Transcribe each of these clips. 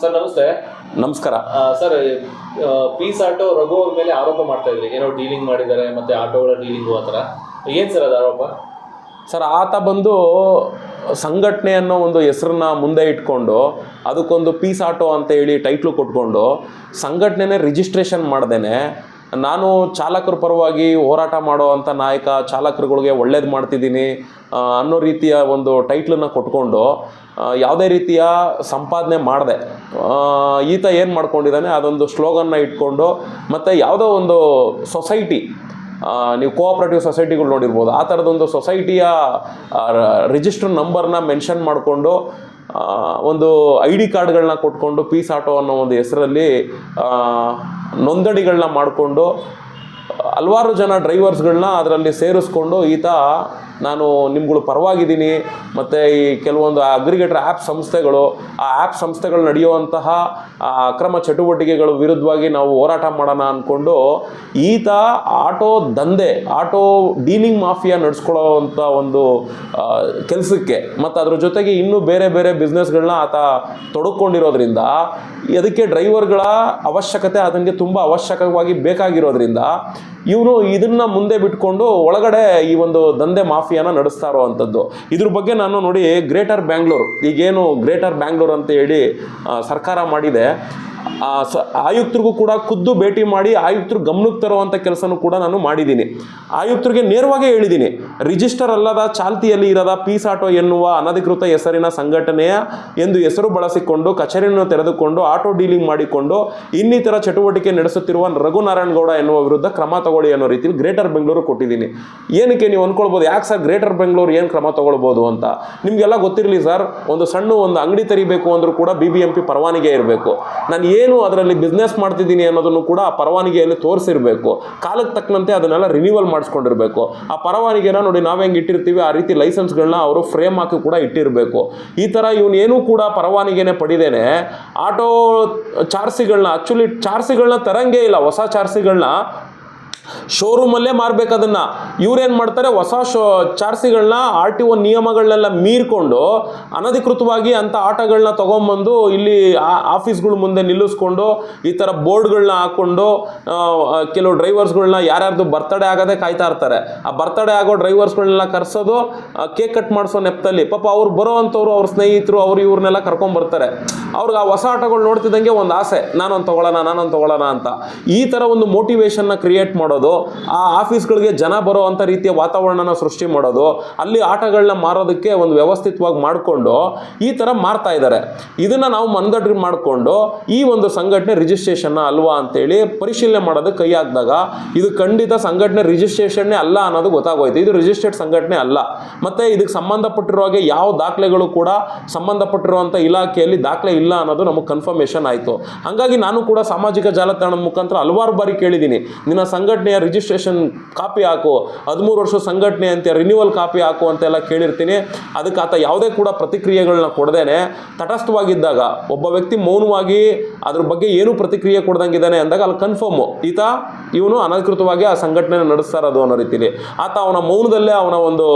Sir ನಮಸ್ತೆ. ನಮಸ್ಕಾರ. Sir, piece auto Raghu ಅವ್ರ ಮೇಲೆ ಆರೋಪ ಮಾಡ್ತಾ ಇದ್ರಿ, ಏನೋ ಡೀಲಿಂಗ್ ಮಾಡಿದ್ದಾರೆ ಮತ್ತೆ ಆಟೋಗಳ ಡೀಲಿಂಗು ಆ ಥರ. ಏನು ಸರ್ ಅದು ಆರೋಪ? ಸರ್, ಆತ ಬಂದು ಸಂಘಟನೆ ಅನ್ನೋ ಒಂದು ಹೆಸರನ್ನ ಮುಂದೆ ಇಟ್ಕೊಂಡು ಅದಕ್ಕೊಂದು ಪೀಸ್ ಆಟೋ ಅಂತ ಹೇಳಿ ಟೈಟ್ಲು ಕೊಟ್ಕೊಂಡು ಸಂಘಟನೆನೇ ರಿಜಿಸ್ಟ್ರೇಷನ್ ಮಾಡ್ದೇನೆ ನಾನು ಚಾಲಕರ ಪರವಾಗಿ ಹೋರಾಟ ಮಾಡೋ ಅಂಥ ನಾಯಕ, ಚಾಲಕರುಗಳಿಗೆ ಒಳ್ಳೇದು ಮಾಡ್ತಿದ್ದೀನಿ ಅನ್ನೋ ರೀತಿಯ ಒಂದು ಟೈಟ್ಲನ್ನು ಕೊಟ್ಕೊಂಡು ಯಾವುದೇ ರೀತಿಯ ಸಂಪಾದನೆ ಮಾಡಿದೆ. ಈತ ಏನು ಮಾಡ್ಕೊಂಡಿದ್ದಾನೆ, ಅದೊಂದು ಸ್ಲೋಗನ್ನ ಇಟ್ಕೊಂಡು ಮತ್ತು ಯಾವುದೋ ಒಂದು ಸೊಸೈಟಿ, ನೀವು ಕೋಆಪ್ರೇಟಿವ್ ಸೊಸೈಟಿಗಳು ನೋಡಿರ್ಬೋದು, ಆ ಥರದೊಂದು ಸೊಸೈಟಿಯ ರಿಜಿಸ್ಟರ್ ನಂಬರ್ನ ಮೆನ್ಷನ್ ಮಾಡಿಕೊಂಡು ಒಂದು ID ಕಾರ್ಡ್ಗಳನ್ನ ಕೊಟ್ಕೊಂಡು ಪೀಸ್ ಆಟೋ ಅನ್ನೋ ಒಂದು ಹೆಸರಲ್ಲಿ ನೋಂದಣಿಗಳನ್ನ ಮಾಡಿಕೊಂಡು ಹಲವಾರು ಜನ ಡ್ರೈವರ್ಸ್ಗಳನ್ನ ಅದರಲ್ಲಿ ಸೇರಿಸ್ಕೊಂಡು ಈತ ನಾನು ನಿಮ್ಗಳು ಪರವಾಗಿದ್ದೀನಿ ಮತ್ತು ಈ ಕೆಲವೊಂದು ಅಗ್ರಿಗೇಟರ್ ಆ್ಯಪ್ ಸಂಸ್ಥೆಗಳು, ಆ ಆ್ಯಪ್ ಸಂಸ್ಥೆಗಳು ನಡೆಯುವಂತಹ ಅಕ್ರಮ ಚಟುವಟಿಕೆಗಳು ವಿರುದ್ಧವಾಗಿ ನಾವು ಹೋರಾಟ ಮಾಡೋಣ ಅಂದ್ಕೊಂಡು ಈತ ಆಟೋ ದಂಧೆ, ಆಟೋ ಡೀಲಿಂಗ್ ಮಾಫಿಯಾ ನಡೆಸ್ಕೊಳ್ಳೋವಂಥ ಒಂದು ಕೆಲಸಕ್ಕೆ ಮತ್ತು ಅದ್ರ ಜೊತೆಗೆ ಇನ್ನೂ ಬೇರೆ ಬೇರೆ ಬಿಸ್ನೆಸ್ಗಳನ್ನ ಆತ ತೊಡಕೊಂಡಿರೋದ್ರಿಂದ ಅದಕ್ಕೆ ಡ್ರೈವರ್ಗಳ ಅವಶ್ಯಕತೆ ಅದಕ್ಕೆ ತುಂಬ ಅವಶ್ಯಕವಾಗಿ ಬೇಕಾಗಿರೋದ್ರಿಂದ ಇವನು ಇದನ್ನು ಮುಂದೆ ಬಿಟ್ಕೊಂಡು ಒಳಗಡೆ ಈ ಒಂದು ದಂಧೆ ಮಾಫಿಯಾನ ನಡೆಸ್ತಾ ಇರೋವಂಥದ್ದು. ಇದ್ರ ಬಗ್ಗೆ ನಾನು ನೋಡಿ, ಗ್ರೇಟರ್ ಬ್ಯಾಂಗ್ಳೂರು, ಈಗೇನು ಗ್ರೇಟರ್ ಬ್ಯಾಂಗ್ಳೂರು ಅಂತ ಹೇಳಿ ಸರ್ಕಾರ ಮಾಡಿದೆ, ಆಯುಕ್ತರಿಗೂ ಕೂಡ ಖುದ್ದು ಭೇಟಿ ಮಾಡಿ ಆಯುಕ್ತರು ಗಮನಕ್ಕೆ ತರುವಂಥ ಕೆಲಸನೂ ಕೂಡ ನಾನು ಮಾಡಿದ್ದೀನಿ. ಆಯುಕ್ತರಿಗೆ ನೇರವಾಗಿ ಹೇಳಿದ್ದೀನಿ, ರಿಜಿಸ್ಟರ್ ಅಲ್ಲದ ಚಾಲ್ತಿಯಲ್ಲಿ ಇರದ ಪೀಸ್ ಆಟೋ ಎನ್ನುವ ಅನಧಿಕೃತ ಹೆಸರಿನ ಸಂಘಟನೆಯ ಎಂದು ಹೆಸರು ಬಳಸಿಕೊಂಡು ಕಚೇರಿಯನ್ನು ತೆರೆದುಕೊಂಡು ಆಟೋ ಡೀಲಿಂಗ್ ಮಾಡಿಕೊಂಡು ಇನ್ನಿತರ ಚಟುವಟಿಕೆ ನಡೆಸುತ್ತಿರುವ ರಘುನಾರಾಯಣ ಗೌಡ ಎನ್ನುವ ವಿರುದ್ಧ ಕ್ರಮ ತಗೊಳ್ಳಿ ಅನ್ನೋ ರೀತಿಯಲ್ಲಿ ಗ್ರೇಟರ್ ಬೆಂಗಳೂರು ಕೊಟ್ಟಿದ್ದೀನಿ. ಏನಕ್ಕೆ ನೀವು ಅಂದ್ಕೊಳ್ಬೋದು, ಯಾಕೆ ಸರ್ ಗ್ರೇಟರ್ ಬೆಂಗಳೂರು ಏನು ಕ್ರಮ ತಗೊಳ್ಬೋದು ಅಂತ? ನಿಮಗೆಲ್ಲ ಗೊತ್ತಿರಲಿ ಸರ್, ಒಂದು ಅಂಗಡಿ ತೆರಿಬೇಕು ಅಂದರೂ ಕೂಡ BBMP ಪರವಾನಿಗೆ ಇರಬೇಕು. ನಾನು ಏನು ಅದರಲ್ಲಿ ಬಿಸ್ನೆಸ್ ಮಾಡ್ತಿದ್ದೀನಿ ಅನ್ನೋದನ್ನು ಕೂಡ ಆ ಪರವಾನಿಗೆಯಲ್ಲಿ ತೋರಿಸಿರ್ಬೇಕು. ಕಾಲಕ್ಕೆ ತಕ್ಕಂತೆ ಅದನ್ನೆಲ್ಲ ರಿನ್ಯೂವಲ್ ಮಾಡಿಸ್ಕೊಂಡಿರ್ಬೇಕು. ಆ ಪರವಾನಿಗೆನ ನೋಡಿ, ನಾವು ಹೆಂಗೆ ಇಟ್ಟಿರ್ತೀವಿ ಆ ರೀತಿ ಲೈಸೆನ್ಸ್ಗಳನ್ನ ಅವರು ಫ್ರೇಮ್ ಹಾಕಿ ಕೂಡ ಇಟ್ಟಿರಬೇಕು. ಈ ಥರ ಇವನೇನೂ ಕೂಡ ಪರವಾನಿಗೆನೆ ಪಡಿದೇನೆ ಆಟೋ ಚಾರ್ಸಿಗಳನ್ನ, ಆ್ಯಕ್ಚುಲಿ ಚಾರ್ಸಿಗಳನ್ನ ತರಂಗೇ ಇಲ್ಲ, ಹೊಸ ಚಾರ್ಸಿಗಳನ್ನ ಶೋರೂಮಲ್ಲೇ ಮಾರ್ಬೇಕು. ಅದನ್ನು ಇವ್ರೇನು ಮಾಡ್ತಾರೆ, ಹೊಸ ಚಾರ್ಸಿಗಳನ್ನ RTO ನಿಯಮಗಳನ್ನೆಲ್ಲ ಮೀರ್ಕೊಂಡು ಅನಧಿಕೃತವಾಗಿ ಅಂಥ ಆಟೋಗಳನ್ನ ತೊಗೊಂಬಂದು ಇಲ್ಲಿ ಆಫೀಸ್ಗಳ ಮುಂದೆ ನಿಲ್ಲಿಸ್ಕೊಂಡು ಈ ಥರ ಬೋರ್ಡ್ಗಳನ್ನ ಹಾಕ್ಕೊಂಡು ಕೆಲವು ಡ್ರೈವರ್ಸ್ಗಳನ್ನ ಯಾರ್ಯಾರ್ದು ಬರ್ತಡೇ ಆಗೋದೇ ಕಾಯ್ತಾ ಇರ್ತಾರೆ. ಆ ಬರ್ತಡೇ ಆಗೋ ಡ್ರೈವರ್ಸ್ಗಳನ್ನೆಲ್ಲ ಕರೆಸೋದು, ಕೇಕ್ ಕಟ್ ಮಾಡಿಸೋ ನೆಪದಲ್ಲಿ ಪಾಪ ಅವ್ರು ಬರೋ ಅಂಥವ್ರು, ಅವ್ರ ಸ್ನೇಹಿತರು, ಅವ್ರು ಇವ್ರನ್ನೆಲ್ಲ ಕರ್ಕೊಂಬರ್ತಾರೆ. ಅವ್ರಿಗೆ ಆ ಹೊಸ ಆಟೋಗಳು ನೋಡ್ತಿದ್ದಂಗೆ ಒಂದು ಆಸೆ, ನಾನೊಂದು ತೊಗೊಳ್ಳೋಣ ಅಂತ. ಈ ಥರ ಒಂದು ಮೋಟಿವೇಶನ್ನ ಕ್ರಿಯೇಟ್ ಮಾಡೋದು, ಆ ಆಫೀಸ್ಗಳಿಗೆ ಜನ ಬರೋ ಅಂಥ ರೀತಿಯ ವಾತಾವರಣನ ಸೃಷ್ಟಿ ಮಾಡೋದು, ಅಲ್ಲಿ ಆಟಗಳನ್ನ ಮಾರೋದಕ್ಕೆ ಒಂದು ವ್ಯವಸ್ಥಿತವಾಗಿ ಮಾಡಿಕೊಂಡು ಈ ಥರ ಮಾರ್ತಾ ಇದ್ದಾರೆ. ಇದನ್ನು ನಾವು ಮನದಟ್ಟು ಮಾಡಿಕೊಂಡು ಈ ಒಂದು ಸಂಘಟನೆ ರಿಜಿಸ್ಟ್ರೇಷನ್ನ ಅಲ್ವಾ ಅಂತೇಳಿ ಪರಿಶೀಲನೆ ಮಾಡೋದಕ್ಕೆ ಕೈ ಹಾಕಿದಾಗ ಇದು ಖಂಡಿತ ಸಂಘಟನೆ ರಿಜಿಸ್ಟ್ರೇಷನ್ನೇ ಅಲ್ಲ ಅನ್ನೋದು ಗೊತ್ತಾಗೋಯ್ತು. ಇದು ರಿಜಿಸ್ಟರ್ಡ್ ಸಂಘಟನೆ ಅಲ್ಲ. ಮತ್ತು ಇದಕ್ಕೆ ಸಂಬಂಧಪಟ್ಟಿರೋ ಹಾಗೆ ಯಾವ ದಾಖಲೆಗಳು ಕೂಡ ಸಂಬಂಧಪಟ್ಟಿರುವಂಥ ಇಲಾಖೆಯಲ್ಲಿ ದಾಖಲೆ ಇಲ್ಲ ಅನ್ನೋದು ನಮಗೆ ಕನ್ಫರ್ಮೇಷನ್ ಆಯಿತು. ಹಾಗಾಗಿ ನಾನು ಕೂಡ ಸಾಮಾಜಿಕ ಜಾಲತಾಣದ ಮುಖಾಂತರ ಹಲವಾರು ಬಾರಿ ಕೇಳಿದ್ದೀನಿ, ನಿನ್ನ ಸಂಘಟನೆಯ ರಿಜಿಸ್ಟ್ರೇಷನ್ ಕಾಪಿ ಹಾಕು, 13 ವರ್ಷ ಸಂಘಟನೆ ಅಂತ ರಿನ್ಯೂವಲ್ ಕಾಪಿ ಹಾಕು ಅಂತೆಲ್ಲ ಕೇಳಿರ್ತೀನಿ. ಅದಕ್ಕೆ ಆತ ಯಾವುದೇ ಕೂಡ ಪ್ರತಿಕ್ರಿಯೆಗಳನ್ನ ಕೊಡದೇನೆ ತಟಸ್ಥವಾಗಿದ್ದಾಗ, ಒಬ್ಬ ವ್ಯಕ್ತಿ ಮೌನವಾಗಿ ಅದ್ರ ಬಗ್ಗೆ ಏನೂ ಪ್ರತಿಕ್ರಿಯೆ ಕೊಡ್ದಂಗಿದ್ದಾನೆ ಅಂದಾಗ ಅಲ್ಲಿ ಕನ್ಫರ್ಮು ಇವನು ಅನಧಿಕೃತವಾಗಿ ಆ ಸಂಘಟನೆ ನಡೆಸ್ತಾ ಇರೋದು ಅನ್ನೋ ರೀತಿಯಲ್ಲಿ ಆತ ಅವನ ಮೌನದಲ್ಲೇ ಅವನ ಒಂದು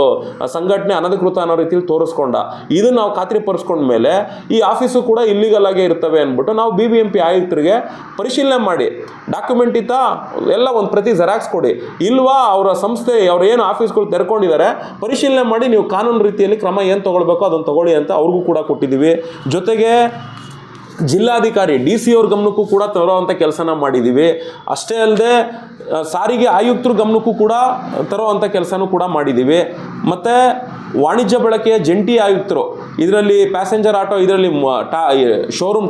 ಸಂಘಟನೆ ಅನಧಿಕೃತ ಅನ್ನೋ ರೀತಿಯಲ್ಲಿ ತೋರಿಸ್ಕೊಂಡ. ಇದನ್ನು ನಾವು ಖಾತ್ರಿಪಡಿಸ್ಕೊಂಡ ಮೇಲೆ ಈ ಆಫೀಸು ಕೂಡ ಇಲ್ಲಿಗಲ್ ಆಗೇ ಇರ್ತವೆ ಅಂದ್ಬಿಟ್ಟು ನಾವು BBMP ಆಯುಕ್ತರಿಗೆ ಪರಿಶೀಲನೆ ಮಾಡಿ ಡಾಕ್ಯುಮೆಂಟ್ ಎಲ್ಲ ಒಂದು ಪ್ರತಿ ಜೆರಾಕ್ಸ್ ಕೊಡಿ, ಇಲ್ವಾ ಅವರ ಸಂಸ್ಥೆ ಅವ್ರು ಏನು ಆಫೀಸ್ಗಳು ತೆರ್ಕೊಂಡಿದ್ದಾರೆ ಪರಿಶೀಲನೆ ಮಾಡಿ ನೀವು ಕಾನೂನು ರೀತಿಯಲ್ಲಿ ಕ್ರಮ ಏನು ತೊಗೊಳ್ಬೇಕೋ ಅದನ್ನು ತೊಗೊಳ್ಳಿ ಅಂತ ಅವ್ರಿಗೂ ಕೂಡ ಕೊಟ್ಟಿದ್ದೀವಿ. ಜೊತೆಗೆ ಜಿಲ್ಲಾಧಿಕಾರಿ DC ಅವ್ರ ಗಮನಕ್ಕೂ ಕೂಡ ತರುವಂಥ ಕೆಲಸನ ಮಾಡಿದ್ದೀವಿ. ಅಷ್ಟೇ ಅಲ್ಲದೆ ಸಾರಿಗೆ ಆಯುಕ್ತರ ಗಮನಕ್ಕೂ ಕೂಡ ತರುವಂಥ ಕೆಲಸನೂ ಕೂಡ ಮಾಡಿದ್ದೀವಿ. ಮತ್ತು ವಾಣಿಜ್ಯ ಬಳಕೆಯ ಜಂಟಿ ಆಯುಕ್ತರು, ಇದರಲ್ಲಿ ಪ್ಯಾಸೆಂಜರ್ ಆಟೋ, ಇದರಲ್ಲಿ ಶೋರೂಮ್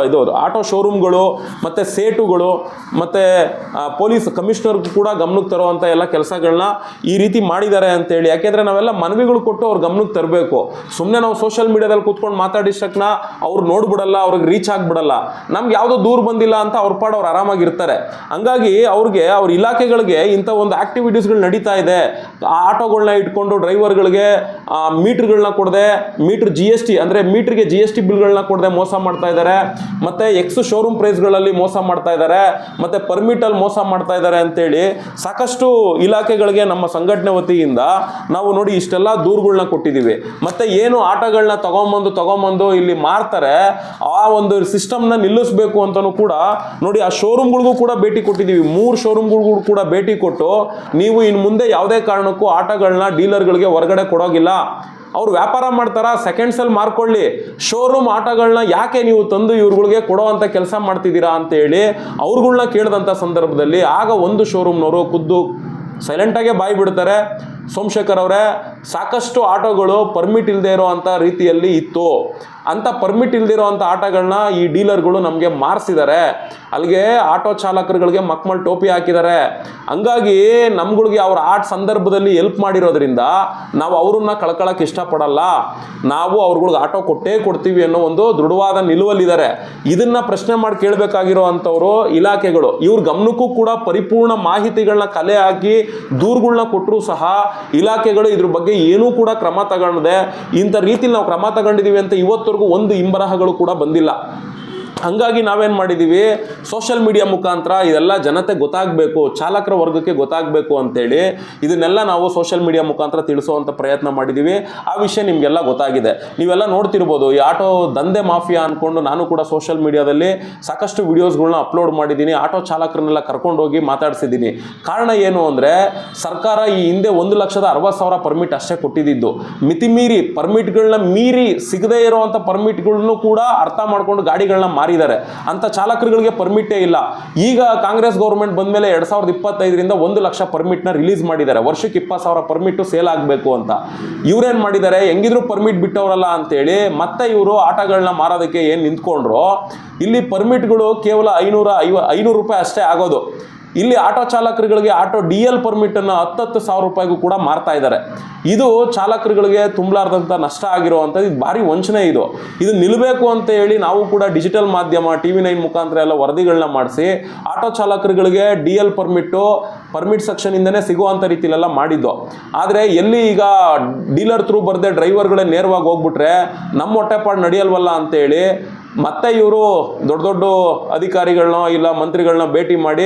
ಇದು ಆಟೋ ಶೋರೂಮ್ಗಳು ಮತ್ತು ಸೇಟುಗಳು ಮತ್ತು ಪೊಲೀಸ್ ಕಮಿಷನರ್ಗೂ ಕೂಡ ಗಮನಕ್ಕೆ ತರುವಂಥ ಎಲ್ಲ ಕೆಲಸಗಳನ್ನ ಈ ರೀತಿ ಮಾಡಿದ್ದಾರೆ ಅಂತೇಳಿ. ಯಾಕೆಂದರೆ ನಾವೆಲ್ಲ ಮನವಿಗಳು ಕೊಟ್ಟು ಅವ್ರ ಗಮನಕ್ಕೆ ತರಬೇಕು. ಸುಮ್ಮನೆ ನಾವು ಸೋಷಿಯಲ್ ಮೀಡಿಯಾದಲ್ಲಿ ಕೂತ್ಕೊಂಡು ಮಾತಾಡಿಸೋಕ್ನ ಅವ್ರು ನೋಡ್ಬಿಡಲ್ಲ, ಅವ್ರಿಗೆ ರೀಚ್ ಆಗಿಬಿಡಲ್ಲ. ನಮ್ಗೆ ಯಾವುದೋ ದೂರ ಬಂದಿಲ್ಲ ಅಂತ ಅವ್ರ ಪಾಡು ಅವ್ರು ಆರಾಮಾಗಿರ್ತಾರೆ. ಹಂಗಾಗಿ ಅವ್ರಿಗೆ ಅವ್ರ ಇಲಾಖೆಗಳಿಗೆ ಇಂಥ ಒಂದು ಆಕ್ಟಿವಿಟೀಸ್ಗಳು ನಡೀತಾ ಇದೆ, ಆಟೋಗಳನ್ನ ಇಟ್ಕೊಂಡು ಡ್ರೈವರ್ಗಳಿಗೆ ಮೀಟರ್ಗಳನ್ನ ಕೊಡದೆ ಮೀಟರ್ GST ಅಂದರೆ ಮೀಟರ್ಗೆ GST ಬಿಲ್ಗಳನ್ನ ಕೊಡದೆ ಮೋಸ ಮಾಡ್ತಾ ಇದ್ದಾರೆ, ಮತ್ತೆ ಎಕ್ಸ್ ಶೋರೂಮ್ ಪ್ರೈಸ್ಗಳಲ್ಲಿ ಮೋಸ ಮಾಡ್ತಾ ಇದ್ದಾರೆ, ಮತ್ತೆ ಪರ್ಮಿಟಲ್ಲಿ ಮೋಸ ಮಾಡ್ತಾ ಇದ್ದಾರೆ ಅಂತೇಳಿ ಸಾಕಷ್ಟು ಇಲಾಖೆಗಳಿಗೆ ನಮ್ಮ ಸಂಘಟನೆ ವತಿಯಿಂದ ನಾವು ನೋಡಿ ಇಷ್ಟೆಲ್ಲ ದೂರುಗಳನ್ನ ಕೊಟ್ಟಿದ್ದೀವಿ. ಮತ್ತೆ ಏನು ಆಟಗಳನ್ನ ತಗೊಂಬಂದು ಇಲ್ಲಿ ಮಾರ್ತಾರೆ, ಆ ಒಂದು ಸಿಸ್ಟಮ್ನ ನಿಲ್ಲಿಸಬೇಕು ಅಂತಲೂ ಕೂಡ ನೋಡಿ ಆ ಶೋರೂಮ್ಗಳಿಗೂ ಕೂಡ ಭೇಟಿ ಕೊಟ್ಟಿದ್ದೀವಿ. 3 ಶೋರೂಮ್ಗಳಿಗೂ ಕೂಡ ಭೇಟಿ ಕೊಟ್ಟು ನೀವು ಇನ್ನು ಮುಂದೆ ಯಾವುದೇ ಕಾರಣಕ್ಕೂ ಆಟಗಳನ್ನ ಡೀಲರ್ಗಳಿಗೆ ಹೊರಗಡೆ ಕೊಡೋಗಿಲ್ಲ, ಅವ್ರು ವ್ಯಾಪಾರ ಮಾಡ್ತಾರ ಸೆಕೆಂಡ್ಸಲ್ಲಿ ಮಾರ್ಕೊಳ್ಳಿ, ಶೋರೂಮ್ ಆಟಗಳನ್ನ ಯಾಕೆ ನೀವು ತಂದು ಇವ್ರುಗಳಿಗೆ ಕೊಡೋ ಅಂತ ಕೆಲಸ ಮಾಡ್ತಿದ್ದೀರಾ ಅಂತೇಳಿ ಅವ್ರುಗಳ್ನ ಕೇಳಿದಂಥ ಸಂದರ್ಭದಲ್ಲಿ ಆಗ ಒಂದು ಶೋರೂಮ್ನವರು ಖುದ್ದು ಸೈಲೆಂಟಾಗೆ ಬಾಯಿ ಬಿಡ್ತಾರೆ, ಸೋಮಶೇಖರ್ ಅವರೇ ಸಾಕಷ್ಟು ಆಟೋಗಳು ಪರ್ಮಿಟ್ ಇಲ್ಲದೆ ಇರೋ ಅಂಥ ರೀತಿಯಲ್ಲಿ ಇತ್ತು, ಅಂಥ ಪರ್ಮಿಟ್ ಇಲ್ದಿರೋ ಅಂಥ ಆಟಗಳನ್ನ ಈ ಡೀಲರ್ಗಳು ನಮಗೆ ಮಾರಿಸಿದ್ದಾರೆ, ಅಲ್ಲಿಗೆ ಆಟೋ ಚಾಲಕರುಗಳಿಗೆ ಮಕ್ಮಲ್ ಟೋಪಿ ಹಾಕಿದ್ದಾರೆ, ಹಂಗಾಗಿ ನಮ್ಗಳಿಗೆ ಅವ್ರ ಆಟ ಸಂದರ್ಭದಲ್ಲಿ ಹೆಲ್ಪ್ ಮಾಡಿರೋದ್ರಿಂದ ನಾವು ಅವ್ರನ್ನ ಕಳ್ಕೊಳ್ಳೋಕೆ ಇಷ್ಟಪಡಲ್ಲ, ನಾವು ಅವ್ರುಗಳಿಗೆ ಆಟೋ ಕೊಟ್ಟೇ ಕೊಡ್ತೀವಿ ಅನ್ನೋ ಒಂದು ದೃಢವಾದ ನಿಲುವಲ್ಲಿದ್ದಾರೆ. ಇದನ್ನ ಪ್ರಶ್ನೆ ಮಾಡಿ ಕೇಳಬೇಕಾಗಿರೋ ಅಂಥವ್ರು ಇಲಾಖೆಗಳು, ಇವ್ರ ಗಮನಕ್ಕೂ ಕೂಡ ಪರಿಪೂರ್ಣ ಮಾಹಿತಿಗಳನ್ನ ಕಲೆ ಹಾಕಿ ದೂರುಗಳನ್ನ ಕೊಟ್ಟರೂ ಸಹ ಇಲಾಖೆಗಳು ಇದ್ರ ಬಗ್ಗೆ ಏನೂ ಕೂಡ ಕ್ರಮ ತಗೊಂಡಿದೆ. ಇಂಥ ರೀತಿಲಿ ನಾವು ಕ್ರಮ ತಗೊಂಡಿದ್ದೀವಿ ಅಂತ ಇವತ್ತವರೆಗೂ ಒಂದು ಇಂಬರಹಗಳು ಕೂಡ ಬಂದಿಲ್ಲ. ಹಂಗಾಗಿ ನಾವೇನು ಮಾಡಿದ್ದೀವಿ, ಸೋಷಿಯಲ್ ಮೀಡಿಯಾ ಮುಖಾಂತರ ಇದೆಲ್ಲ ಜನತೆ ಗೊತ್ತಾಗಬೇಕು, ಚಾಲಕರ ವರ್ಗಕ್ಕೆ ಗೊತ್ತಾಗಬೇಕು ಅಂತೇಳಿ ಇದನ್ನೆಲ್ಲ ನಾವು ಸೋಷಿಯಲ್ ಮೀಡಿಯಾ ಮುಖಾಂತರ ತಿಳಿಸುವಂಥ ಪ್ರಯತ್ನ ಮಾಡಿದ್ದೀವಿ. ಆ ವಿಷಯ ನಿಮಗೆಲ್ಲ ಗೊತ್ತಾಗಿದೆ, ನೀವೆಲ್ಲ ನೋಡ್ತಿರ್ಬೋದು. ಈ ಆಟೋ ದಂಧೆ ಮಾಫಿಯಾ ಅಂದ್ಕೊಂಡು ನಾನು ಕೂಡ ಸೋಷಿಯಲ್ ಮೀಡಿಯಾದಲ್ಲಿ ಸಾಕಷ್ಟು ವಿಡಿಯೋಸ್ಗಳನ್ನ ಅಪ್ಲೋಡ್ ಮಾಡಿದ್ದೀನಿ, ಆಟೋ ಚಾಲಕರನ್ನೆಲ್ಲ ಕರ್ಕೊಂಡೋಗಿ ಮಾತಾಡಿಸಿದ್ದೀನಿ. ಕಾರಣ ಏನು ಅಂದರೆ ಸರ್ಕಾರ ಈ ಹಿಂದೆ 1,60,000 ಪರ್ಮಿಟ್ ಅಷ್ಟೇ ಕೊಟ್ಟಿದ್ದು, ಮಿತಿಮೀರಿ ಪರ್ಮಿಟ್ಗಳನ್ನ ಮೀರಿ ಸಿಗದೇ ಇರೋವಂಥ ಪರ್ಮಿಟ್ಗಳನ್ನು ಕೂಡ ಅರ್ಥ ಮಾಡ್ಕೊಂಡು ಗಾಡಿಗಳನ್ನ ಮಾರಿದ್ದಾರೆ. ಅಂತ ಚಾಲಕರುಗಳಿಗೆ ಪರ್ಮಿಟೇ ಇಲ್ಲ. ಈಗ ಕಾಂಗ್ರೆಸ್ ಗೌರ್ಮೆಂಟ್ ಬಂದಮೇಲೆ 2025ರಿಂದ 1 ಲಕ್ಷ ಪರ್ಮಿಟ್ನ ರಿಲೀಸ್ ಮಾಡಿದ್ದಾರೆ, ವರ್ಷಕ್ಕೆ 20,000 ಪರ್ಮಿಟ್ ಸೇಲ್ ಆಗಬೇಕು ಅಂತ. ಇವ್ರೇನ್ ಮಾಡಿದ್ದಾರೆ, ಹೆಂಗಿದ್ರು ಪರ್ಮಿಟ್ ಬಿಟ್ಟವರಲ್ಲ ಅಂತೇಳಿ ಮತ್ತೆ ಇವರು ಆಟಗಳನ್ನ ಮಾರೋದಕ್ಕೆ ಏನು ನಿಂತ್ಕೊಂಡ್ರು. ಇಲ್ಲಿ ಪರ್ಮಿಟ್ಗಳು ಕೇವಲ 500 ರೂಪಾಯಿ ಅಷ್ಟೇ ಆಗೋದು. ಇಲ್ಲಿ ಆಟೋ ಚಾಲಕರುಗಳಿಗೆ ಆಟೋ DL ಪರ್ಮಿಟನ್ನು 10,000 ರೂಪಾಯಿಗೂ ಕೂಡ ಮಾರ್ತಾ ಇದ್ದಾರೆ. ಇದು ಚಾಲಕರುಗಳಿಗೆ ತುಂಬಲಾರ್ದಂಥ ನಷ್ಟ ಆಗಿರುವಂಥದ್ದು, ಇದು ಭಾರಿ ವಂಚನೆ. ಇದು ನಿಲ್ಲಬೇಕು ಅಂತ ಹೇಳಿ ನಾವು ಕೂಡ ಡಿಜಿಟಲ್ ಮಾಧ್ಯಮ TV9 ಮುಖಾಂತರ ಎಲ್ಲ ವರದಿಗಳನ್ನ ಮಾಡಿಸಿ ಆಟೋ ಚಾಲಕರುಗಳಿಗೆ DL ಪರ್ಮಿಟ್ ಸೆಕ್ಷನಿಂದನೇ ಸಿಗುವಂಥ ರೀತಿಲೆಲ್ಲ ಮಾಡಿದ್ದು. ಆದರೆ ಎಲ್ಲಿ ಈಗ ಡೀಲರ್ ಥ್ರೂ ಬರದೆ ಡ್ರೈವರ್ಗಳೇ ನೇರವಾಗಿ ಹೋಗ್ಬಿಟ್ರೆ ನಮ್ಮ ಹೊಟ್ಟೆಪಾಡು ನಡೆಯಲ್ವಲ್ಲ ಅಂತೇಳಿ ಮತ್ತೆ ಇವರು ದೊಡ್ಡ ಅಧಿಕಾರಿಗಳನ್ನ ಇಲ್ಲ ಮಂತ್ರಿಗಳನ್ನ ಭೇಟಿ ಮಾಡಿ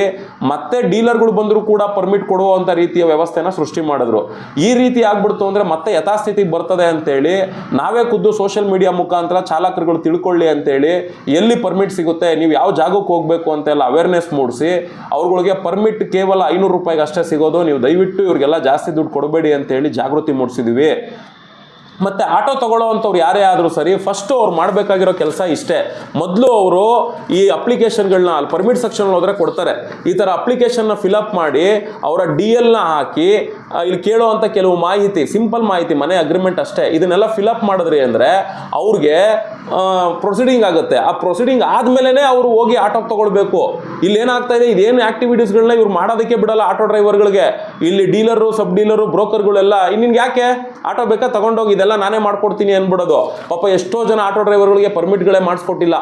ಮತ್ತೆ ಡೀಲರ್ಗಳು ಬಂದರೂ ಕೂಡ ಪರ್ಮಿಟ್ ಕೊಡುವಂಥ ರೀತಿಯ ವ್ಯವಸ್ಥೆನ ಸೃಷ್ಟಿ ಮಾಡಿದ್ರು. ಈ ರೀತಿ ಆಗ್ಬಿಡ್ತು ಅಂದರೆ ಮತ್ತೆ ಯಥಾಸ್ಥಿತಿಗೆ ಬರ್ತದೆ ಅಂತೇಳಿ ನಾವೇ ಖುದ್ದು ಸೋಷಿಯಲ್ ಮೀಡಿಯಾ ಮುಖಾಂತರ ಚಾಲಕರುಗಳು ತಿಳ್ಕೊಳ್ಳಿ ಅಂತೇಳಿ ಎಲ್ಲಿ ಪರ್ಮಿಟ್ ಸಿಗುತ್ತೆ, ನೀವು ಯಾವ ಜಾಗಕ್ಕೆ ಹೋಗಬೇಕು ಅಂತೆಲ್ಲ ಅವೇರ್ನೆಸ್ ಮೂಡಿಸಿ ಅವ್ರುಗಳಿಗೆ ಪರ್ಮಿಟ್ ಕೇವಲ 500 ರೂಪಾಯಿಗೆ ಅಷ್ಟೇ ಸಿಗೋದು, ನೀವು ದಯವಿಟ್ಟು ಇವ್ರಿಗೆಲ್ಲ ಜಾಸ್ತಿ ದುಡ್ಡು ಕೊಡಬೇಡಿ ಅಂತೇಳಿ ಜಾಗೃತಿ ಮೂಡಿಸಿದ್ವಿ. ಮತ್ತು ಆಟೋ ತಗೊಳ್ಳೋ ಅಂಥವ್ರು ಯಾರೇ ಆದರೂ ಸರಿ, ಫಸ್ಟು ಅವ್ರು ಮಾಡಬೇಕಾಗಿರೋ ಕೆಲಸ ಇಷ್ಟೇ. ಮೊದಲು ಅವರು ಈ ಅಪ್ಲಿಕೇಶನ್ಗಳನ್ನ ಅಲ್ಲಿ ಪರ್ಮಿಟ್ ಸೆಕ್ಷನ್ ಹೋದರೆ ಕೊಡ್ತಾರೆ, ಈ ಥರ ಅಪ್ಲಿಕೇಶನ್ನ ಫಿಲಪ್ ಮಾಡಿ ಅವರ DLನ ಹಾಕಿ ಇಲ್ಲಿ ಕೇಳುವಂಥ ಕೆಲವು ಮಾಹಿತಿ, ಸಿಂಪಲ್ ಮಾಹಿತಿ, ಮನೆ ಅಗ್ರಿಮೆಂಟ್ ಅಷ್ಟೇ, ಇದನ್ನೆಲ್ಲ ಫಿಲಪ್ ಮಾಡಿದ್ರಿ ಅಂದರೆ ಅವ್ರಿಗೆ ಪ್ರೊಸೀಡಿಂಗ್ ಆಗುತ್ತೆ. ಆ ಪ್ರೊಸೀಡಿಂಗ್ ಆದಮೇಲೆ ಅವರು ಹೋಗಿ ಆಟೋ ತಗೊಳ್ಬೇಕು. ಇಲ್ಲಿ ಏನಾಗ್ತಾ ಇದೆ, ಇದೇನು ಆ್ಯಕ್ಟಿವಿಟೀಸ್ಗಳನ್ನ ಇವ್ರು ಮಾಡೋದಕ್ಕೆ ಬಿಡಲ್ಲ ಆಟೋ ಡ್ರೈವರ್ಗಳಿಗೆ. ಇಲ್ಲಿ ಡೀಲರು, ಸಬ್ ಡೀಲರು, ಬ್ರೋಕರ್ಗಳೆಲ್ಲ ನಿನ್ಗೆ ಯಾಕೆ ಆಟೋ ಬೇಕಾ ತಗೊಂಡೋಗಿ ಇದೆಲ್ಲ ನಾನೇ ಮಾಡ್ಕೊಡ್ತೀನಿ ಅಂದ್ಬಿಡೋದು. ಪಾಪ ಎಷ್ಟೋ ಜನ ಆಟೋ ಡ್ರೈವರ್ಗಳಿಗೆ ಪರ್ಮಿಟ್ಗಳೇ ಮಾಡಿಸ್ಕೊಟ್ಟಿಲ್ಲ.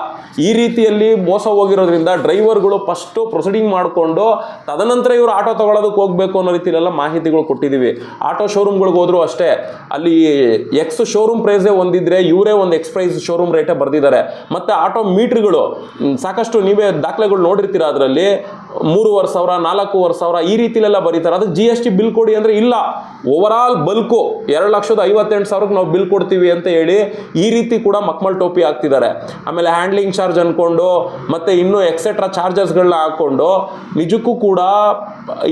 ಈ ರೀತಿಯಲ್ಲಿ ಮೋಸ ಹೋಗಿರೋದ್ರಿಂದ ಡ್ರೈವರ್ಗಳು ಫಸ್ಟು ಪ್ರೊಸೀಡಿಂಗ್ ಮಾಡಿಕೊಂಡು ತದನಂತರ ಇವರು ಆಟೋ ತಗೊಳ್ಳೋದಕ್ಕೆ ಹೋಗಬೇಕು ಅನ್ನೋ ರೀತಿಯೆಲ್ಲ ಮಾಹಿತಿಗಳು ಕೊಟ್ಟಿದ್ದೀವಿ. ಆಟೋ ಶೋರೂಮ್ಗಳಿಗೆ ಹೋದರೂ ಅಷ್ಟೇ, ಅಲ್ಲಿ ಎಕ್ಸ್ ಶೋರೂಮ್ ಪ್ರೈಸೇ ಒಂದಿದ್ರೆ ಇವರೇ ಒಂದು ಎಕ್ಸ್ ಪ್ರೈಸ್ ಶೋರೂಮ್ ರೇಟೇ ಬರೆದಿದ್ದಾರೆ. ಮತ್ತು ಆಟೋ ಮೀಟ್ರ್ಗಳು ಸಾಕಷ್ಟು ನೀವೇ ದಾಖಲೆಗಳು ನೋಡಿರ್ತೀರ, ಅದರಲ್ಲಿ 3,500, 4,500 ಈ ರೀತಿಲೆಲ್ಲ ಬರೀತಾರೆ. ಅದಕ್ಕೆ GST ಬಿಲ್ ಕೊಡಿ ಅಂದರೆ ಇಲ್ಲ, ಓವರಾಲ್ ಬಲ್ಕು 2,58,000ಕ್ಕೆ ನಾವು ಬಿಲ್ ಕೊಡ್ತೀವಿ ಅಂತ ಹೇಳಿ ಈ ರೀತಿ ಕೂಡ ಮಕ್ಮಲ್ ಟೋಪಿ ಹಾಕ್ತಿದ್ದಾರೆ. ಆಮೇಲೆ ಹ್ಯಾಂಡ್ಲಿಂಗ್ ಚಾರ್ಜ್ ಅಂದ್ಕೊಂಡು ಮತ್ತು ಇನ್ನೂ ಎಕ್ಸೆಟ್ರಾ ಚಾರ್ಜಸ್ಗಳನ್ನ ಹಾಕ್ಕೊಂಡು ನಿಜಕ್ಕೂ ಕೂಡ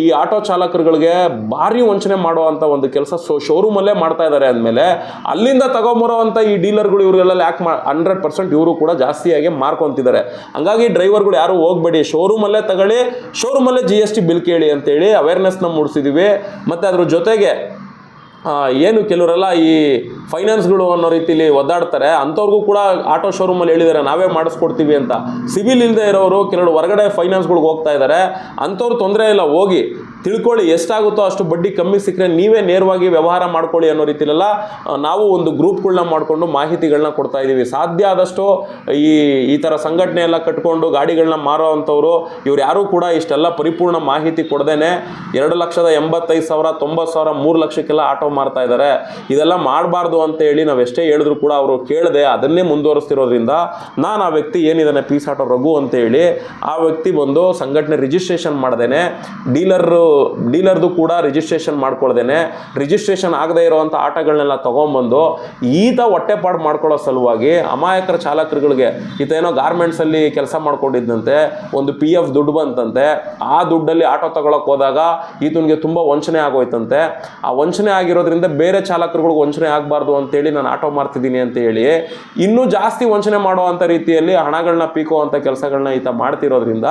ಈ ಆಟೋ ಚಾಲಕರುಗಳಿಗೆ ಭಾರಿ ವಂಚನೆ ಮಾಡುವಂಥ ಒಂದು ಕೆಲಸ ಶೋರೂಮಲ್ಲೇ ಮಾಡ್ತಾ ಇದ್ದಾರೆ. ಅಂದಮೇಲೆ ಅಲ್ಲಿಂದ ತಗೊಂಬರೋವಂಥ ಈ ಡೀಲರ್ಗಳು ಇವರೆಲ್ಲ ಯಾಕೆ 100% ಇವರು ಕೂಡ ಜಾಸ್ತಿಯಾಗಿ ಮಾರ್ಕೊತಿದ್ದಾರೆ. ಹಂಗಾಗಿ ಡ್ರೈವರ್ಗಳು ಯಾರು ಹೋಗಬೇಡಿ, ಶೋರೂಮಲ್ಲೇ ತಗೊಳ್ಳಿ, ಶೋರೂಮಲ್ಲೇ GST ಬಿಲ್ ಕೇಳಿ ಅಂತೇಳಿ ಅವೇರ್ನೆಸ್ನ ಮೂಡಿಸಿದ್ದೀವಿ. ಮತ್ತು ಅದ್ರ ಜೊತೆಗೆ ಏನು ಕೆಲವರೆಲ್ಲ ಈ ಫೈನಾನ್ಸ್ಗಳು ಅನ್ನೋ ರೀತಿಲಿ ಒದ್ದಾಡ್ತಾರೆ, ಅಂಥವ್ರಿಗೂ ಕೂಡ ಆಟೋ ಶೋರೂಮಲ್ಲಿ ಹೇಳಿದ್ದಾರೆ ನಾವೇ ಮಾಡಿಸ್ಕೊಡ್ತೀವಿ ಅಂತ. ಸಿವಿಲ್ ಇಲ್ಲದೆ ಇರೋರು ಕೆಲವರು ಹೊರಗಡೆ ಫೈನಾನ್ಸ್ಗಳಿಗೆ ಹೋಗ್ತಾ ಇದ್ದಾರೆ, ಅಂಥವ್ರು ತೊಂದರೆ ಇಲ್ಲ, ಹೋಗಿ ತಿಳ್ಕೊಳ್ಳಿ, ಎಷ್ಟಾಗುತ್ತೋ ಅಷ್ಟು ಬಡ್ಡಿ ಕಮ್ಮಿ ಸಿಕ್ಕರೆ ನೀವೇ ನೇರವಾಗಿ ವ್ಯವಹಾರ ಮಾಡ್ಕೊಳ್ಳಿ ಅನ್ನೋ ರೀತಿಲೆಲ್ಲ ನಾವು ಒಂದು ಗ್ರೂಪ್ಗಳನ್ನ ಮಾಡಿಕೊಂಡು ಮಾಹಿತಿಗಳನ್ನ ಕೊಡ್ತಾ ಇದ್ದೀವಿ. ಸಾಧ್ಯ ಆದಷ್ಟು ಈ ಥರ ಸಂಘಟನೆ ಎಲ್ಲ ಕಟ್ಕೊಂಡು ಗಾಡಿಗಳನ್ನ ಮಾರೋ ಅಂಥವ್ರು ಇವ್ರು ಯಾರೂ ಕೂಡ ಇಷ್ಟೆಲ್ಲ ಪರಿಪೂರ್ಣ ಮಾಹಿತಿ ಕೊಡ್ದೇನೆ 2,85,000, 90,000, 3 ಲಕ್ಷಕ್ಕೆಲ್ಲ ಆಟೋ ಮಾರ್ತಾ ಇದ್ದಾರೆ, ಇದೆಲ್ಲ ಮಾಡಬಾರ್ದು ಅಂತೇಳಿ ನಾವು ಎಷ್ಟೇ ಹೇಳಿದ್ರು ಕೂಡ ಅವರು ಕೇಳದೆ ಅದನ್ನೇ ಮುಂದುವರಿಸ್ತಿರೋದ್ರಿಂದ ನಾನು ಆ ವ್ಯಕ್ತಿ ಏನಿದ್ದಾನೆ ಪೀಸ್ ಆಟೋ ರಘು ಅಂತೇಳಿ ಆ ವ್ಯಕ್ತಿ ಬಂದು ಸಂಘಟನೆ ರಿಜಿಸ್ಟ್ರೇಷನ್ ಮಾಡ್ದೇನೆ, ಡೀಲರ್ದು ಕೂಡ ರಿಜಿಸ್ಟ್ರೇಷನ್ ಮಾಡ್ಕೊಳ್ದೇನೆ, ರಿಜಿಸ್ಟ್ರೇಷನ್ ಆಗದೆ ಇರೋವಂಥ ಆಟೋಗಳನ್ನೆಲ್ಲ ತೊಗೊಂಬಂದು ಈತ ಹೊಟ್ಟೆಪಾಡು ಮಾಡ್ಕೊಳ್ಳೋ ಸಲುವಾಗಿ ಅಮಾಯಕರ ಚಾಲಕರುಗಳಿಗೆ ಈತ ಏನೋ ಗಾರ್ಮೆಂಟ್ಸಲ್ಲಿ ಕೆಲಸ ಮಾಡ್ಕೊಂಡಿದ್ದಂತೆ, ಒಂದು PF ದುಡ್ಡು ಬಂತಂತೆ, ಆ ದುಡ್ಡಲ್ಲಿ ಆಟೋ ತಗೊಳಕ್ಕೆ ಹೋದಾಗ ಈತನಿಗೆ ತುಂಬ ವಂಚನೆ ಆಗೋಯ್ತಂತೆ. ಆ ವಂಚನೆ ಆಗಿರೋದ್ರಿಂದ ಬೇರೆ ಚಾಲಕರುಗಳಿಗೆ ವಂಚನೆ ಆಗಬಾರ್ದು ಅಂತೇಳಿ ನಾನು ಆಟೋ ಮಾರ್ತಿದ್ದೀನಿ ಅಂತ ಹೇಳಿ ಇನ್ನೂ ಜಾಸ್ತಿ ವಂಚನೆ ಮಾಡುವಂಥ ರೀತಿಯಲ್ಲಿ ಹಣಗಳನ್ನ ಪೀಕುವಂಥ ಕೆಲಸಗಳನ್ನ ಈತ ಮಾಡ್ತಿರೋದ್ರಿಂದ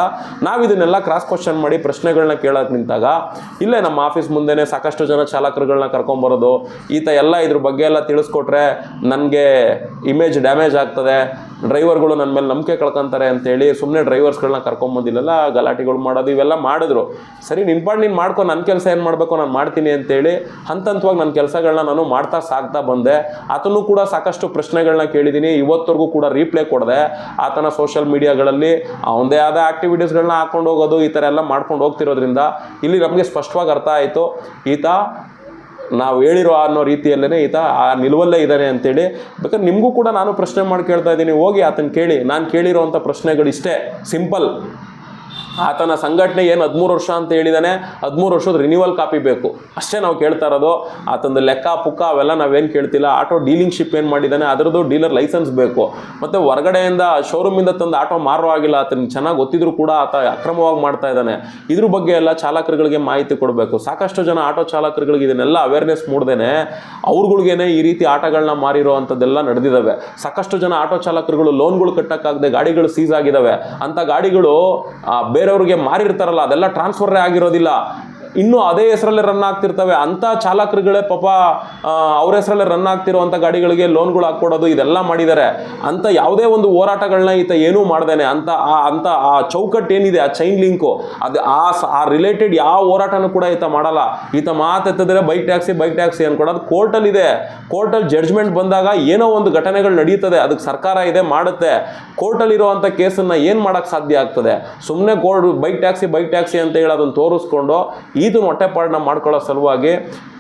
ನಾವು ಇದನ್ನೆಲ್ಲ ಕ್ರಾಸ್ ಕ್ವಶನ್ ಮಾಡಿ ಪ್ರಶ್ನೆಗಳನ್ನ ಕೇಳೋಕೆ ನಿಂತಾಗ ಇಲ್ಲೇ ನಮ್ಮ ಆಫೀಸ್ ಮುಂದೆನೇ ಸಾಕಷ್ಟು ಜನ ಚಾಲಕರುಗಳನ್ನ ಕರ್ಕೊಂಬರೋದು, ಈತ ಎಲ್ಲ ಇದ್ರ ಬಗ್ಗೆ ಎಲ್ಲ ತಿಳಿಸ್ಕೊಟ್ರೆ ನನಗೆ ಇಮೇಜ್ ಡ್ಯಾಮೇಜ್ ಆಗ್ತದೆ, ಡ್ರೈವರ್ಗಳು ನನ್ನ ಮೇಲೆ ನಂಬಿಕೆ ಕಳ್ಕೊಂತಾರೆ ಅಂತೇಳಿ ಸುಮ್ಮನೆ ಡ್ರೈವರ್ಸ್ಗಳನ್ನ ಕರ್ಕೊಂಬಂದಿಲ್ಲ ಗಲಾಟೆಗಳು ಮಾಡೋದು ಇವೆಲ್ಲ ಮಾಡಿದ್ರು. ಸರಿ ನಿನ್ಪಾಡು ನೀನು ಮಾಡ್ಕೊ, ನನ್ನ ಕೆಲಸ ಏನು ಮಾಡಬೇಕು ನಾನು ಮಾಡ್ತೀನಿ ಅಂತೇಳಿ ಹಂತವಾಗಿ ನನ್ನ ಕೆಲಸಗಳನ್ನ ನಾನು ಮಾಡ್ತಾ ಸಾಗ್ತಾ ಬಂದೆ. ಆತನೂ ಕೂಡ ಸಾಕಷ್ಟು ಪ್ರಶ್ನೆಗಳನ್ನ ಕೇಳಿದ್ದೀನಿ, ಇವತ್ತವರೆಗೂ ಕೂಡ ರೀಪ್ಲೇ ಕೊಡದೆ ಆತನ ಸೋಷಿಯಲ್ ಮೀಡಿಯಾಗಳಲ್ಲಿ ಅವನದೇ ಆದ ಆ್ಯಕ್ಟಿವಿಟೀಸ್ಗಳನ್ನ ಹಾಕೊಂಡು ಹೋಗೋದು ಈ ಥರ ಎಲ್ಲ ಮಾಡ್ಕೊಂಡು ಹೋಗ್ತಿರೋದ್ರಿಂದ ಇಲ್ಲಿ ನಮಗೆ ಸ್ಪಷ್ಟವಾಗಿ ಅರ್ಥ ಆಯಿತು ಈತ ನಾವು ಹೇಳಿರೋ ಅನ್ನೋ ರೀತಿಯಲ್ಲೇ ಈತ ಆ ನಿಲುವಲ್ಲೇ ಇದ್ದಾನೆ ಅಂತೇಳಿ. ಬೇಕಾದ್ರೆ ನಿಮಗೂ ಕೂಡ ನಾನು ಪ್ರಶ್ನೆ ಮಾಡಿ ಕೇಳ್ತಾ ಇದ್ದೀನಿ, ಹೋಗಿ ಆತನ ಕೇಳಿ. ನಾನು ಕೇಳಿರೋವಂಥ ಪ್ರಶ್ನೆಗಳಿಷ್ಟೇ, ಸಿಂಪಲ್. ಆತನ ಸಂಘಟನೆ ಏನು 13 ವರ್ಷ ಅಂತ ಹೇಳಿದಾನೆ, 13 ವರ್ಷದ ರಿನ್ಯೂವಲ್ ಕಾಪಿ ಬೇಕು ಅಷ್ಟೇ ನಾವು ಕೇಳ್ತಾ ಇರೋದು. ಆತಂದು ಲೆಕ್ಕ ಪುಕ್ಕ ಅವೆಲ್ಲ ನಾವೇನು ಕೇಳ್ತಿಲ್ಲ. ಆಟೋ ಡೀಲಿಂಗ್ಶಿಪ್ ಏನು ಮಾಡಿದ್ದಾನೆ ಅದರದ್ದು ಡೀಲರ್ ಲೈಸೆನ್ಸ್ ಬೇಕು. ಮತ್ತು ಹೊರಗಡೆಯಿಂದ ಶೋರೂಮಿಂದ ತಂದು ಆಟೋ ಮಾರೋ ಆಗಿಲ್ಲ, ಆತನಿಗೆ ಚೆನ್ನಾಗಿ ಗೊತ್ತಿದ್ರು ಕೂಡ ಆತ ಅಕ್ರಮವಾಗಿ ಮಾಡ್ತಾ ಇದ್ದಾನೆ. ಇದ್ರ ಬಗ್ಗೆ ಎಲ್ಲ ಚಾಲಕರುಗಳಿಗೆ ಮಾಹಿತಿ ಕೊಡಬೇಕು. ಸಾಕಷ್ಟು ಜನ ಆಟೋ ಚಾಲಕರುಗಳಿಗೆ ಇದನ್ನೆಲ್ಲ ಅವೇರ್ನೆಸ್ ಮೂಡ್ದೇನೆ ಅವ್ರುಗಳಿಗೇನೆ ಈ ರೀತಿ ಆಟೋಗಳನ್ನ ಮಾರಿರೋ ಅಂಥದ್ದೆಲ್ಲ ನಡೆದಿದ್ದಾವೆ. ಸಾಕಷ್ಟು ಜನ ಆಟೋ ಚಾಲಕರುಗಳು ಲೋನ್ಗಳು ಕಟ್ಟಕ್ಕಾಗದೆ ಗಾಡಿಗಳು ಸೀಸ್ ಆಗಿದ್ದಾವೆ. ಅಂಥ ಗಾಡಿಗಳು ಬೇರೆಯವ್ರಿಗೆ ಮಾರಿರ್ತಾರಲ್ಲ ಅದೆಲ್ಲ ಟ್ರಾನ್ಸ್ಫರೇ ಆಗಿರೋದಿಲ್ಲ, ಇನ್ನೂ ಅದೇ ಹೆಸರಲ್ಲೇ ರನ್ ಆಗ್ತಿರ್ತವೆ. ಅಂಥ ಚಾಲಕರುಗಳೇ ಪಾಪ ಅವ್ರ ಹೆಸರಲ್ಲೇ ರನ್ ಆಗ್ತಿರೋವಂಥ ಗಾಡಿಗಳಿಗೆ ಲೋನ್ಗಳು ಹಾಕ್ಕೊಡೋದು ಇದೆಲ್ಲ ಮಾಡಿದ್ದಾರೆ. ಅಂಥ ಯಾವುದೇ ಒಂದು ಹೋರಾಟಗಳನ್ನ ಈತ ಏನೂ ಮಾಡ್ದೇನೆ ಅಂತ ಆ ಚೌಕಟ್ಟು ಏನಿದೆ, ಆ ಚೈನ್ ಲಿಂಕು, ಅದು ಆ ರಿಲೇಟೆಡ್ ಯಾವ ಹೋರಾಟನೂ ಕೂಡ ಈತ ಮಾಡಲ್ಲ. ಈತ ಮಾತೆತ್ತಿದ್ರೆ ಬೈಕ್ ಟ್ಯಾಕ್ಸಿ ಅನ್ಕೊಡೋದು ಕೋರ್ಟಲ್ಲಿದೆ. ಕೋರ್ಟಲ್ಲಿ ಜಡ್ಜ್ಮೆಂಟ್ ಬಂದಾಗ ಏನೋ ಒಂದು ಘಟನೆಗಳು ನಡೀತದೆ, ಅದಕ್ಕೆ ಸರ್ಕಾರ ಇದೆ ಮಾಡುತ್ತೆ. ಕೋರ್ಟಲ್ಲಿರುವಂಥ ಕೇಸನ್ನು ಏನು ಮಾಡೋಕ್ಕೆ ಸಾಧ್ಯ ಆಗ್ತದೆ? ಸುಮ್ಮನೆ ಬೈಕ್ ಟ್ಯಾಕ್ಸಿ ಅಂತ ಹೇಳಿ ಅದನ್ನು ತೋರಿಸ್ಕೊಂಡು ಈತನ ಹೊಟ್ಟೆಪಾಡನ್ನ ಮಾಡ್ಕೊಳ್ಳೋ ಸಲುವಾಗಿ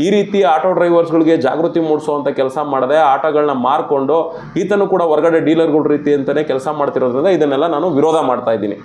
ಈ ರೀತಿ ಆಟೋ ಡ್ರೈವರ್ಸ್ಗಳಿಗೆ ಜಾಗೃತಿ ಮೂಡಿಸುವಂಥ ಕೆಲಸ ಮಾಡದೆ ಆಟೋಗಳನ್ನ ಮಾರ್ಕೊಂಡು ಈತನು ಕೂಡ ಹೊರಗಡೆ ಡೀಲರ್ಗಳ ರೀತಿ ಅಂತಲೇ ಕೆಲಸ ಮಾಡ್ತಿರೋದ್ರಿಂದ ಇದನ್ನೆಲ್ಲ ನಾನು ವಿರೋಧ ಮಾಡ್ತಾ ಇದ್ದೀನಿ.